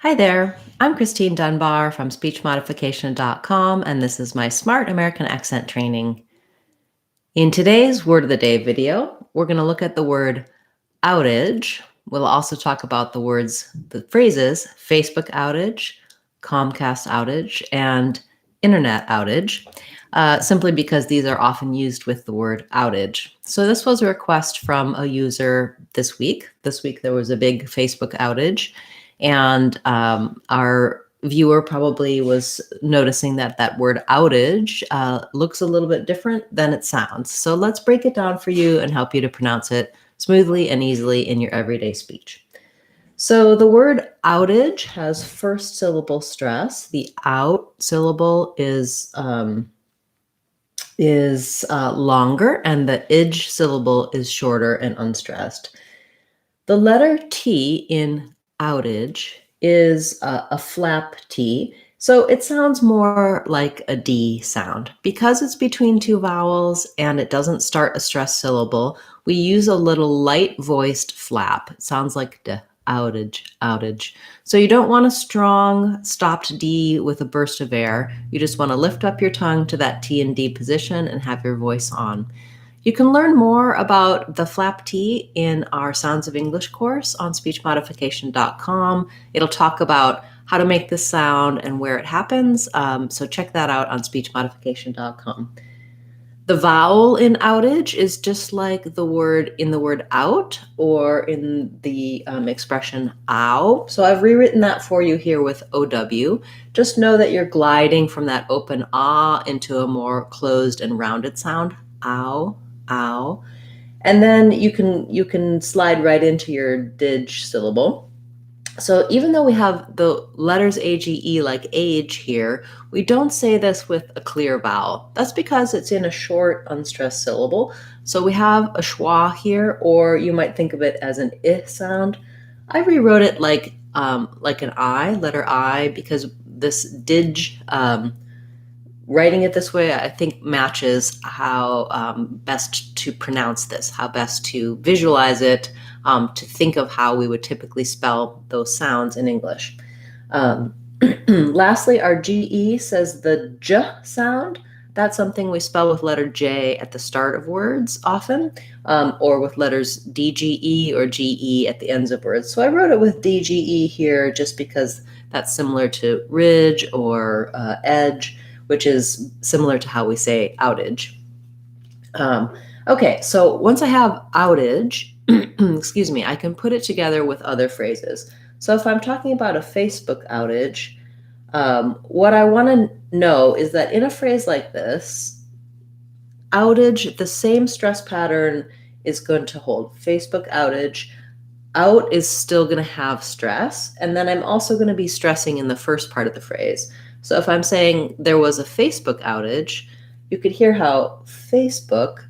Hi there, I'm Christine Dunbar from speechmodification.com, and this is my Smart American Accent Training. In today's Word of the Day video, we're going to look at the word outage. We'll also talk about the phrases Facebook outage, Comcast outage, and internet outage, simply because these are often used with the word outage. So this was a request from a user this week. This week there was a big Facebook outage, and our viewer probably was noticing that that word outage looks a little bit different than it sounds. So let's break it down for you and help you to pronounce it smoothly and easily in your everyday speech. So the word outage has first syllable stress. The out syllable is longer, and the ij syllable is shorter and unstressed. The letter T in outage is a flap T, so it sounds more like a D sound. Because it's between two vowels and it doesn't start a stressed syllable, we use a little light voiced flap. It sounds like D, outage, outage. So you don't want a strong stopped D with a burst of air. You just want to lift up your tongue to that T and D position and have your voice on. You can learn more about the flap T in our Sounds of English course on speechmodification.com. It'll talk about how to make this sound and where it happens, so check that out on speechmodification.com. The vowel in outage is just like the word out or in the expression ow. So I've rewritten that for you here with OW. Just know that you're gliding from that open ah into a more closed and rounded sound, ow. Ow. And then you can slide right into your dig syllable. So even though we have the letters AGE like age here, we don't say this with a clear vowel. That's because it's in a short, unstressed syllable. So we have a schwa here, or you might think of it as an I sound. I rewrote it like an I, letter I, because this dig, writing it this way, I think, matches how best to pronounce this, how best to visualize it, to think of how we would typically spell those sounds in English. Lastly, our GE says the J sound. That's something we spell with letter J at the start of words often, or with letters DGE or GE at the ends of words. So I wrote it with DGE here just because that's similar to ridge or edge, which is similar to how we say outage. Okay, so once I have outage, excuse me, I can put it together with other phrases. So if I'm talking about a Facebook outage, what I want to know is that in a phrase like this, outage, the same stress pattern is going to hold. Facebook outage, out is still going to have stress, and then I'm also going to be stressing in the first part of the phrase. So if I'm saying there was a Facebook outage, you could hear how Facebook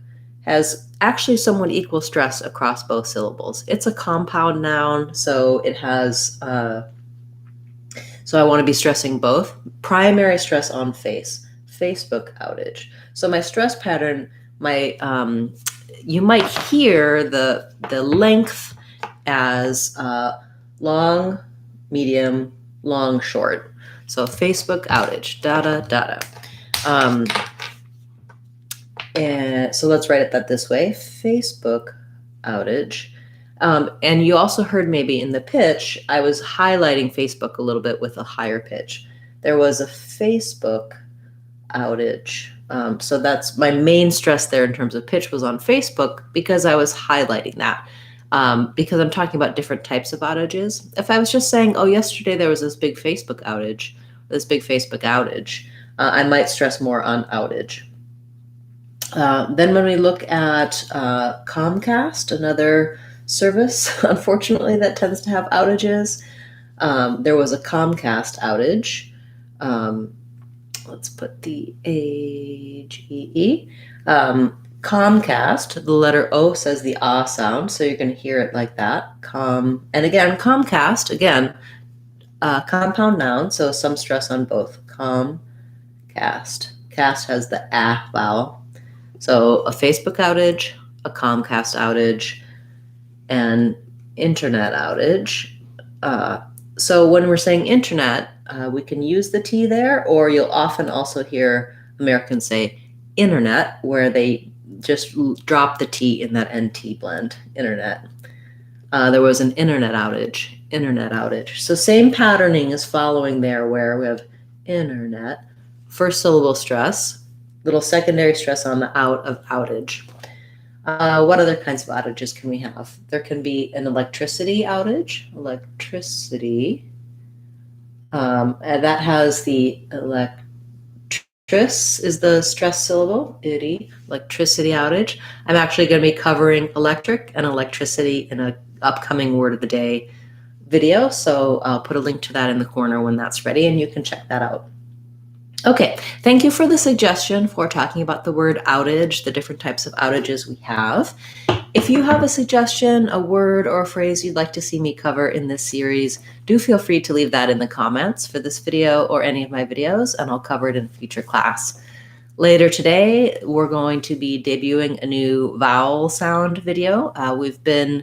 has actually somewhat equal stress across both syllables. It's a compound noun, so it has, so I want to be stressing both. Primary stress on Facebook outage. So my stress pattern, you might hear the length as long, medium, long, short. So Facebook outage, data, data. And so let's write it that this way, Facebook outage. And you also heard maybe in the pitch, I was highlighting Facebook a little bit with a higher pitch. There was a Facebook outage. So that's my main stress there in terms of pitch was on Facebook because I was highlighting that. Because I'm talking about different types of outages. If I was just saying, oh, yesterday there was this big Facebook outage, I might stress more on outage. Then when we look at Comcast, another service, unfortunately, that tends to have outages, there was a Comcast outage. Let's put the AGE. Comcast, the letter O says the ah sound, so you're going to hear it like that. And again, Comcast, again, compound noun, so some stress on both. Comcast. Cast has the ah vowel. So a Facebook outage, a Comcast outage, and internet outage. So when we're saying internet, we can use the T there, or you'll often also hear Americans say internet, where they just drop the T in that NT blend, internet. There was an internet outage, internet outage. So same patterning is following there, where we have internet, first syllable stress, little secondary stress on the out of outage. What other kinds of outages can we have? There can be an electricity outage, electricity, and that has the electris is the stress syllable, itty, electricity outage. I'm actually going to be covering electric and electricity in an upcoming word of the day video, so I'll put a link to that in the corner when that's ready, and you can check that out. Okay, thank you for the suggestion for talking about the word outage, the different types of outages we have. If you have a suggestion, a word, or a phrase you'd like to see me cover in this series, do feel free to leave that in the comments for this video or any of my videos, and I'll cover it in a future class. Later today, we're going to be debuting a new vowel sound video. We've been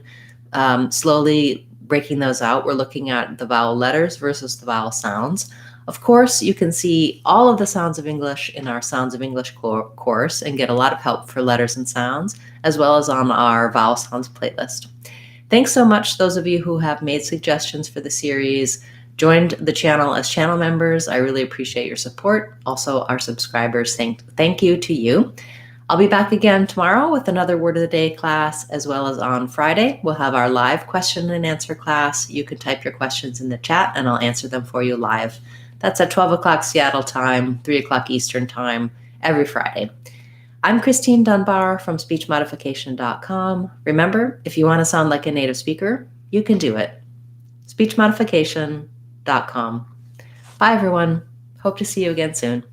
slowly breaking those out. We're looking at the vowel letters versus the vowel sounds. Of course, you can see all of the sounds of English in our Sounds of English course and get a lot of help for letters and sounds, as well as on our vowel sounds playlist. Thanks so much, those of you who have made suggestions for the series, joined the channel as channel members. I really appreciate your support. Also, our subscribers, thank you to you. I'll be back again tomorrow with another Word of the Day class, as well as on Friday. We'll have our live question and answer class. You can type your questions in the chat and I'll answer them for you live. That's at 12 o'clock Seattle time, 3 o'clock Eastern time, every Friday. I'm Christine Dunbar from SpeechModification.com. Remember, if you want to sound like a native speaker, you can do it. SpeechModification.com. Bye, everyone. Hope to see you again soon.